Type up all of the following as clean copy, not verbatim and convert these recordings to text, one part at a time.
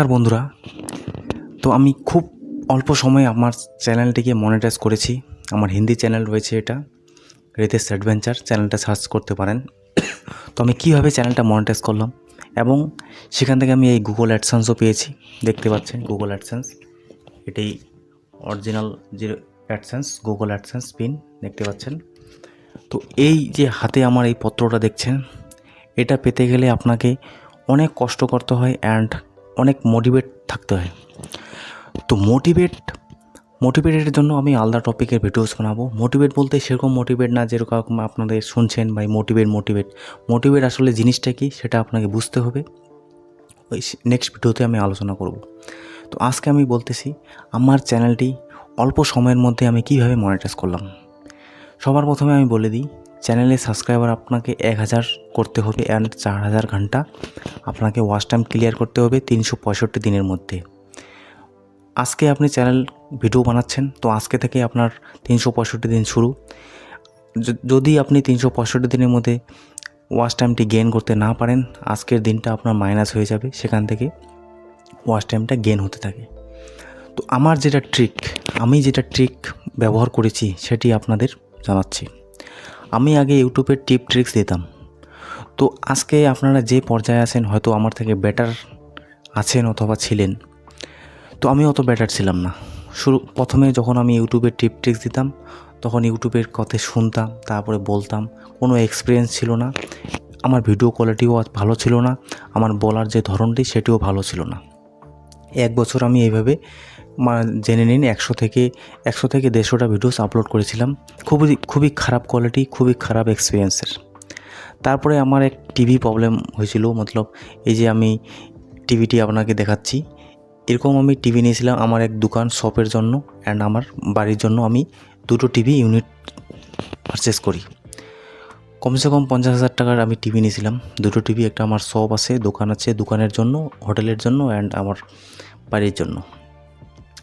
আর বন্ধুরা, তো আমি খুব অল্প সময়ে আমার চ্যানেলটিকে মনিটাইজ করেছি। আমার হিন্দি চ্যানেল রয়েছে, এটা রিতেশ অ্যাডভেঞ্চার, চ্যানেলটা সার্চ করতে পারেন। তো আমি কীভাবে চ্যানেলটা মনিটাইজ করলাম এবং সেখান থেকে আমি এই গুগল অ্যাডসেন্সও পেয়েছি। দেখতে পাচ্ছেন গুগল অ্যাডসেন্স, এটাই অরিজিনাল যে অ্যাডসেন্স, গুগল অ্যাডসেন্স পিন দেখতে পাচ্ছেন। তো এই যে হাতে আমার এই পত্রটা দেখছেন, এটা পেতে গেলে আপনাকে অনেক কষ্ট করতে হয় অ্যান্ড অনেক মোটিভেট থাকতে হয়। তো মোটিভেটের জন্য আমি আলাদা টপিকের ভিডিওস বানাবো। মোটিভেট বলতে সেরকম মোটিভেট না যেরকম আপনাদের শুনছেন ভাই মোটিভেট আসলে জিনিসটা কি সেটা আপনাকে বুঝতে হবে। ওই নেক্সট ভিডিওতে আমি আলোচনা করব। তো আজকে আমি বলতেছি আমার চ্যানেলটি অল্প সময়ের মধ্যে আমি কিভাবে মনিটাইজ করলাম। সবার প্রথমে আমি বলে দিই, চ্যানেলে সাবস্ক্রাইবার আপনাকে 1000 করতে হবে অ্যান্ড 4000 ঘন্টা আপনাকে ওয়াচ টাইম ক্লিয়ার করতে হবে 365 দিনের মধ্যে। আজকে আপনি চ্যানেল ভিডিও বানাচ্ছেন, তো আজকে থেকে আপনার 365 দিন শুরু। যদি আপনি 365 দিনের মধ্যে ওয়াচ টাইমটি গেইন করতে না পারেন, আজকের দিনটা আপনার মাইনাস হয়ে যাবে, সেখান থেকে ওয়াচ টাইমটা গেইন হতে থাকে। তো আমি যেটা ট্রিক ব্যবহার করেছি সেটি আপনাদের জানাচ্ছি। আমি আগে ইউটিউবের ট্রিক্স দিতাম। তো আজকে আপনারা যে পর্যায়ে আছেন, হয়তো আমার থেকে বেটার আছেন অথবা ছিলেন। তো আমি অত বেটার ছিলাম না। প্রথমে যখন আমি ইউটিউবের ট্রিক্স দিতাম, তখন ইউটিউবের কথা শুনতাম, তারপরে বলতাম, কোনো এক্সপিরিয়েন্স ছিল না, আমার ভিডিও কোয়ালিটিও ভালো ছিল না, আমার বলার যে ধরনটি সেটিও ভালো ছিল না। 1 বছর আমি এইভাবে জেনে নিন 100 থেকে 150টা ভিডিওস আপলোড করেছিলাম, খুবই খারাপ কোয়ালিটি, খুবই খারাপ এক্সপিরিয়েন্সের। তারপরে আমার এক টিভি প্রবলেম হয়েছিল, মতলব এই যে আমি টিভিটি আপনাকে দেখাচ্ছি, এরকম আমি টিভি নিয়েছিলাম আমার এক দোকান শপের জন্য অ্যান্ড আমার বাড়ির জন্য। আমি 2টো টিভি ইউনিট পারচেস করি, কমসে কম 50,000 টাকার আমি টিভি নিয়েছিলাম। 2টো টিভি, একটা আমার শপ আছে, দোকান আছে, দোকানের জন্য, হোটেলের জন্য অ্যান্ড আমার বাড়ির জন্য।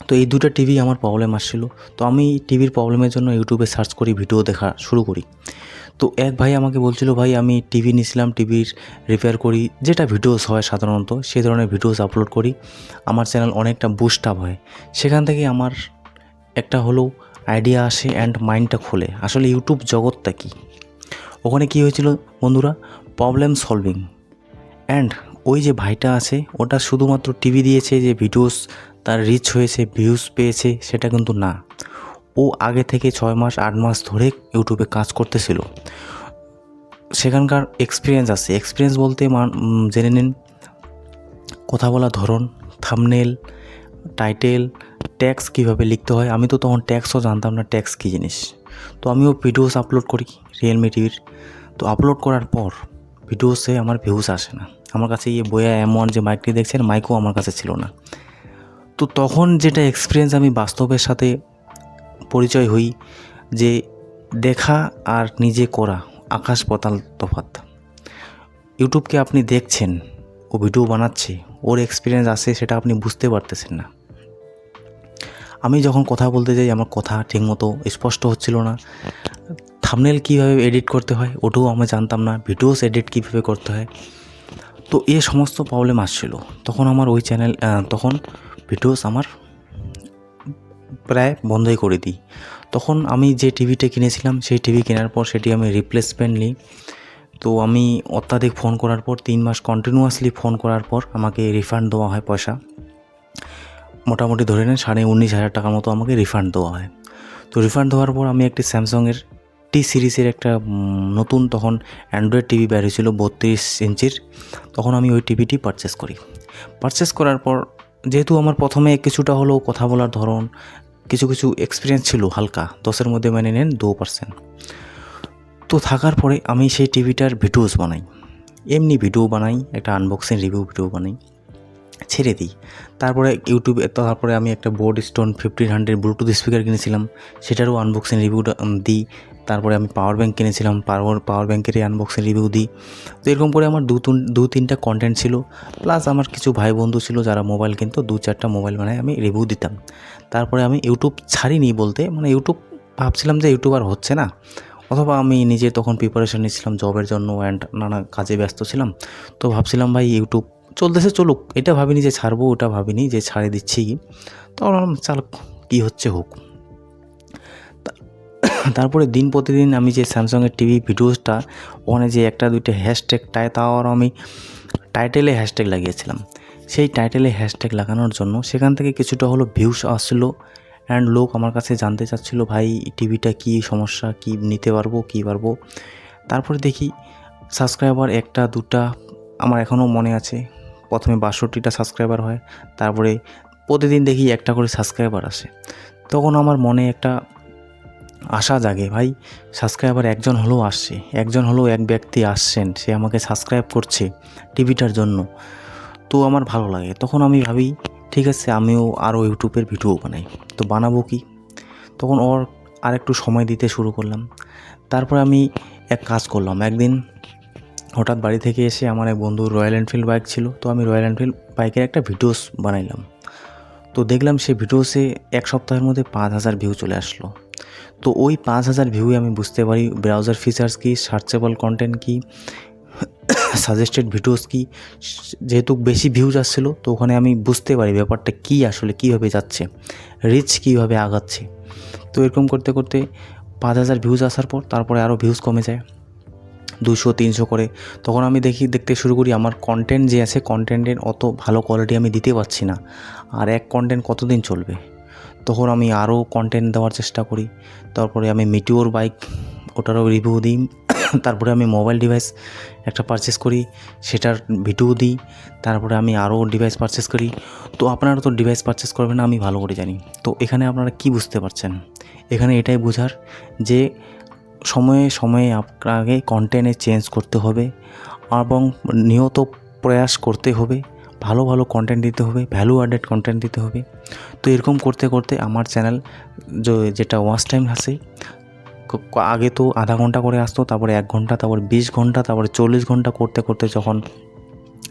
তো এই 2টা টিভি আমার প্রবলেম আসছিল। তো আমি টিভির প্রবলেমের জন্য ইউটিউবে সার্চ করি, ভিডিও দেখা শুরু করি। তো এক ভাই আমাকে বলছিল, ভাই আমি টিভি নিয়েছিলাম, টিভির রিপেয়ার করি, যেটা ভিডিওস হয় সাধারণত সেই ধরনের ভিডিওস আপলোড করি, আমার চ্যানেল অনেকটা বুস্ট আপ হয়। সেখান থেকে আমার একটা হলেও আইডিয়া আসে অ্যান্ড মাইন্ডটা খোলে, আসলে ইউটিউব জগৎটা কী। ওখানে কী হয়েছিল বন্ধুরা, প্রবলেম সলভিং। অ্যান্ড ওই যে ভাইটা আছে, ওটা শুধুমাত্র টিভি দিয়েছে যে ভিডিওস তার রিচ হয়েছে, ভিউজ পেয়েছে, সেটা কিন্তু না। ও আগে থেকে 6 মাস 8 মাস ধরে ইউটিউবে কাজ করতেছিল, সেখানকার এক্সপিরিয়েন্স আছে। এক্সপিরিয়েন্স বলতে জেনে নিন কথা বলা ধরন, থাম্বনেল, টাইটেল, ট্যাক্স কীভাবে লিখতে হয়। আমি তো তখন ট্যাক্সও জানতাম না, ট্যাক্স কী জিনিস। তো আমিও ভিডিওস আপলোড করি রিয়েলমি টিভির। তো আপলোড করার পর ভিডিওসে আমার ভিউজ আসে না। আমার কাছে এই বোয়া M1 যে মাইকটি দেখছেন, মাইকও আমার কাছে ছিল না। তো তখন যেটা এক্সপিরিয়েন্স, আমি বাস্তবের সাথে পরিচয় হই যে দেখা আর নিজে করা আকাশ পাতাল তফাৎ। ইউটিউবকে আপনি দেখছেন, ও ভিডিও বানাচ্ছে, ওর এক্সপিরিয়েন্স আছে, সেটা আপনি বুঝতে পারতেছেন না। আমি যখন কথা বলতে যাই, আমার কথা ঠিকমতো স্পষ্ট হচ্ছিল না। থাম্বনেল কীভাবে এডিট করতে হয় ওটাও আমি জানতাম না, ভিডিওস এডিট কীভাবে করতে হয়। তো এই সমস্ত প্রবলেম আসছিল। তখন আমার ওই তখন ভিডিওস আমার প্রায় বন্ধই করে দিই। তখন আমি যে টিভিটা কিনেছিলাম, সেই টিভি কেনার পর সেটি আমি রিপ্লেসমেন্ট নিই। তো আমি অত্যাধিক ফোন করার পর, 3 মাস কন্টিনিউয়াসলি ফোন করার পর আমাকে রিফান্ড দেওয়া হয় পয়সা। মোটামুটি ধরে নেন 19,500 টাকার মতো আমাকে রিফান্ড দেওয়া হয়। তো রিফান্ড দেওয়ার পর আমি একটি স্যামসাংয়ের টি সিরিজের একটা নতুন তখন অ্যান্ড্রয়েড টিভি বের হয়েছিল 32 ইঞ্চির। তখন আমি ওই টিভিটি পারচেস করার পর, যেহেতু আমার প্রথমে কিছুটা হলেও কথা বলার ধরন, কিছু এক্সপিরিয়েন্স ছিল হালকা, 10-এর মধ্যে মেনে নেন 2%। তো থাকার পরে আমি সেই টিভিটার ভিডিওস বানাই, এমনি ভিডিও বানাই, একটা আনবক্সিং রিভিউ ভিডিও বানাই, ছেড়ে দিই। তারপরে আমি একটা বোর্ডস্টোন 1500 ব্লুটুথ স্পিকার কিনেছিলাম, সেটারও আনবক্সিং রিভিউটা দিই। তারপরে আমি পাওয়ার ব্যাঙ্ক কিনেছিলাম, পাওয়ার ব্যাঙ্কেরই আনবক্সিং রিভিউ দিই। তো এরকম করে আমার 2-3টা কন্টেন্ট ছিল, প্লাস আমার কিছু ভাই বন্ধু ছিল যারা মোবাইল কিনতো, 2-4টা মোবাইল বানায় আমি রিভিউ দিতাম। তারপরে আমি ইউটিউব ছাড়িনি বলতে, ইউটিউব ভাবছিলাম যে ইউটিউব আর হচ্ছে না, অথবা আমি নিজে তখন প্রিপারেশন নিচ্ছিলাম জবের জন্য অ্যান্ড নানা কাজে ব্যস্ত ছিলাম। তো ভাবছিলাম ভাই ইউটিউব চলতেছে চলুক, এটা ভাবিনি যে ছাড়বো, ওটা ভাবিনি যে ছাড়ে দিচ্ছি কি। তখন ভাবলাম চাল কী হচ্ছে হোক। তারপরে দিন প্রতিদিন আমি যে স্যামসাংয়ের টিভি ভিডিওসটা, ওখানে যে একটা দুইটা হ্যাশট্যাগ তাও আর আমি টাইটেলে হ্যাশট্যাগ লাগিয়েছিলাম। সেই টাইটেলে হ্যাশট্যাগ লাগানোর জন্য সেখান থেকে কিছুটা হলো ভিউস আসছিলো, অ্যান্ড লোক আমার কাছে জানতে চাচ্ছিলো ভাই টিভিটা কী সমস্যা, কী নিতে পারবো, কী পারবো। তারপরে দেখি সাবস্ক্রাইবার একটা দুটা, আমার এখনও মনে আছে প্রথমে ৬২টা সাবস্ক্রাইবার হয়, তারপরে প্রতিদিন দেখি একটা করে সাবস্ক্রাইবার আসে। তখন আমার মনে একটা আশা জাগে, ভাই সাবস্ক্রাইবার একজন হলেও আসছে, একজন হলেও এক ব্যক্তি আসছেন, সে আমাকে সাবস্ক্রাইব করছে টিভিটার জন্য, তো আমার ভালো লাগে। তখন আমি ভাবি ঠিক আছে আমিও আরও ইউটিউবের ভিডিও বানাই, তো বানাবো কি। তখন আর একটু সময় দিতে শুরু করলাম। তারপর আমি এক কাজ করলাম, একদিন হঠাৎ বাড়ি থেকে এসে আমার এক বন্ধুর রয়্যাল এনফিল্ড বাইক ছিল, তো আমি রয়্যাল এনফিল্ড বাইকের একটা ভিডিওস বানাইলাম। তো দেখলাম সেই ভিডিওসে এক সপ্তাহের মধ্যে ৫,০০০ ভিউ চলে আসলো। তো ওই ৫,০০০ ভিউই আমি বুঝতে পারি ব্রাউজার ফিচার্স কী, সার্চেবল কন্টেন্ট কী, সাজেস্টেড ভিডিওস কী। যেহেতু বেশি ভিউজ আসছিলো, তো ওখানে আমি বুঝতে পারি ব্যাপারটা কী, আসলে কীভাবে যাচ্ছে, রিচ কীভাবে আগাচ্ছে। তো এরকম করতে করতে ৫,০০০ ভিউজ আসার পর তারপরে আরও ভিউজ কমে যায় ২০০-৩০০ করে। তখন আমি দেখতে শুরু করি আমার কন্টেন্ট যে আছে, কন্টেন্টের অত ভালো কোয়ালিটি আমি দিতে পারছি না, আর এক কন্টেন্ট কতদিন চলবে। তখন আমি আরও কন্টেন্ট দেওয়ার চেষ্টা করি। তারপরে আমি মিটিওর বাইক, ওটারও রিভিউ দিই। তারপরে আমি মোবাইল ডিভাইস একটা পারচেস করি, সেটার ভিডিও দিই। তারপরে আমি আরও ডিভাইস পারচেস করি। তো আপনারা তো ডিভাইস পারচেস করবেন না, আমি ভালো করে জানি। তো এখানে আপনারা কি বুঝতে পারছেন, এখানে এটাই বোঝার যে সময়ে সময়ে আপনাকে কন্টেন্টে চেঞ্জ করতে হবে এবং নিয়ত প্রয়াস করতে হবে, ভালো ভালো কন্টেন্ট দিতে হবে, ভ্যালু অ্যাডেড কন্টেন্ট দিতে হবে। তো এরকম করতে করতে আমার চ্যানেল যেটা ওয়াচ টাইম আছে, আগে তো আধা ঘন্টা করে আসতো, তারপরে 1 ঘন্টা, তারপরে 20 ঘন্টা, তারপরে 40 ঘন্টা করতে করতে যখন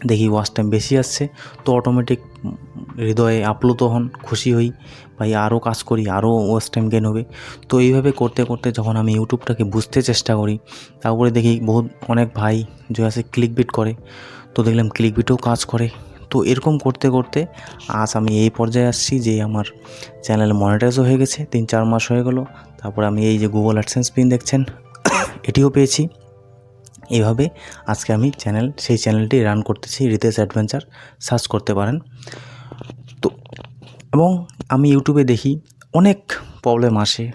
দেখি ওয়াচ টাইম বেশি আসছে, তো অটোমেটিক হৃদয়ে আপ্লুত হন, খুশি হই, ভাই আরও কাজ করি, আরও ওয়াচ টাইম গেন হবে। তো এইভাবে করতে করতে যখন আমি ইউটিউবটাকে বুঝতে চেষ্টা করি, তারপরে দেখি অনেক ভাই যে আছে ক্লিকবিট করে, তো দেখলাম ক্লিকবিটও কাজ করে। তো এরকম করতে করতে আজ আমি এই পর্যায়ে আসছি যে আমার চ্যানেল মনিটাইজও হয়ে গেছে, 3-4 মাস হয়ে গেল। তারপরে আমি এই যে গুগল অ্যাডসেন্স পিন দেখছেন এটিও পেয়েছি। এভাবে আজকে আমি সেই চ্যানেলটি রান করতেছি, রিতেশ অ্যাডভেঞ্চার, সার্চ করতে পারেন। তো এবং আমি ইউটিউবে দেখি অনেক প্রবলেম আসে,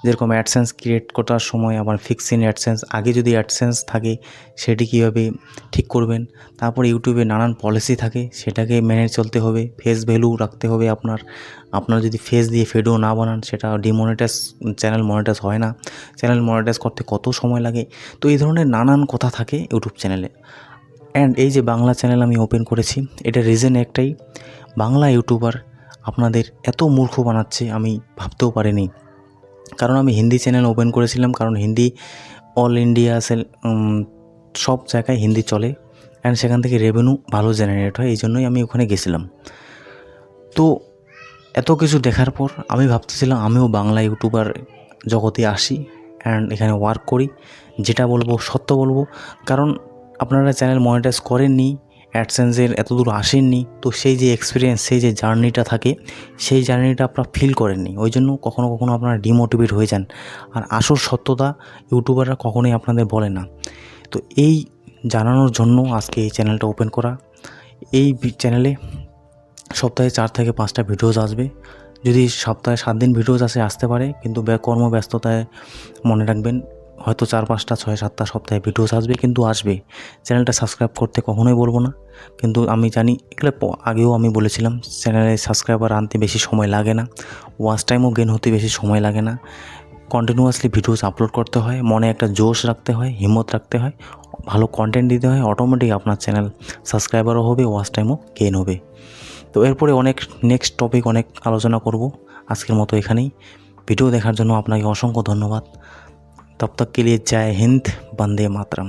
যেরকম অ্যাডসেন্স ক্রিয়েট করার সময় আবার ফিক্সিং অ্যাডসেন্স, আগে যদি অ্যাডসেন্স থাকে সেটি কীভাবে ঠিক করবেন। তারপর ইউটিউবে নানান পলিসি থাকে, সেটাকে মেনে চলতে হবে, ফেস ভ্যালু রাখতে হবে। আপনার যদি ফেস দিয়ে ভিডিও না বানান, সেটা চ্যানেল মনিটাইজ হয় না। চ্যানেল মনিটাইজ করতে কত সময় লাগে, তো এই ধরনের নানান কথা থাকে ইউটিউব চ্যানেলে। অ্যান্ড এই যে বাংলা চ্যানেল আমি ওপেন করেছি, এটার রিজন একটাই, বাংলা ইউটিউবার আপনাদের এত মূর্খ বানাচ্ছে আমি ভাবতেও পারিনি। কারণ আমি হিন্দি চ্যানেল ওপেন করেছিলাম, কারণ হিন্দি অল ইন্ডিয়া সব জায়গায় হিন্দি চলে, অ্যান্ড সেখান থেকে রেভিনিউ ভালো জেনারেট হয়, এই জন্যই আমি ওখানে গেছিলাম। তো এত কিছু দেখার পর আমি ভাবতেছিলাম আমিও বাংলা ইউটিউবার জগতে আসি, অ্যান্ড এখানে ওয়ার্ক করি, যেটা বলবো সত্য বলবো। কারণ আপনারা চ্যানেল মনিটাইজ করেননি, অ্যাডসেন্সের এত দূর আসেননি, তো সেই যে এক্সপিরিয়েন্স, সেই যে জার্নিটা থাকে, সেই জার্নিটা আপনারা ফিল করেননি, ওই জন্য কখনো কখনো আপনারা ডিমোটিভেট হয়ে যান। আর আসল সত্যতা ইউটিউবাররা কখনোই আপনাদের বলে না। তো এই জানানোর জন্য আজকে এই চ্যানেলটা ওপেন করা। এই চ্যানেলে সপ্তাহে 4 থেকে 5টা ভিডিওস আসবে। যদি সপ্তাহে 7 দিন ভিডিওস আসতে পারে, কিন্তু কর্মব্যস্ততায় মনে রাখবেন হয়তো 4-5টা 6-7টা সপ্তাহে ভিডিওস আসবে, কিন্তু আসবে। চ্যানেলটা সাবস্ক্রাইব করতে কখনোই বলবো না, কিন্তু আমি জানি এগুলো আগেও আমি বলেছিলাম, চ্যানেলে সাবস্ক্রাইবার আনতে বেশি সময় লাগে না, ওয়াচ টাইমও গেন হতে বেশি সময় লাগে না। কন্টিনিউয়াসলি ভিডিওস আপলোড করতে হয়, মনে একটা জোশ রাখতে হয়, হিম্মত রাখতে হয়, ভালো কন্টেন্ট দিতে হয়, অটোমেটিক আপনার চ্যানেল সাবস্ক্রাইবারও হবে, ওয়াচ টাইমও গেন হবে। তো এরপরে নেক্সট টপিক অনেক আলোচনা করব। আজকের মতো এখানেই। ভিডিও দেখার জন্য আপনাকে অসংখ্য ধন্যবাদ। तब तक के लिए जय हिंद, वंदे मातरम।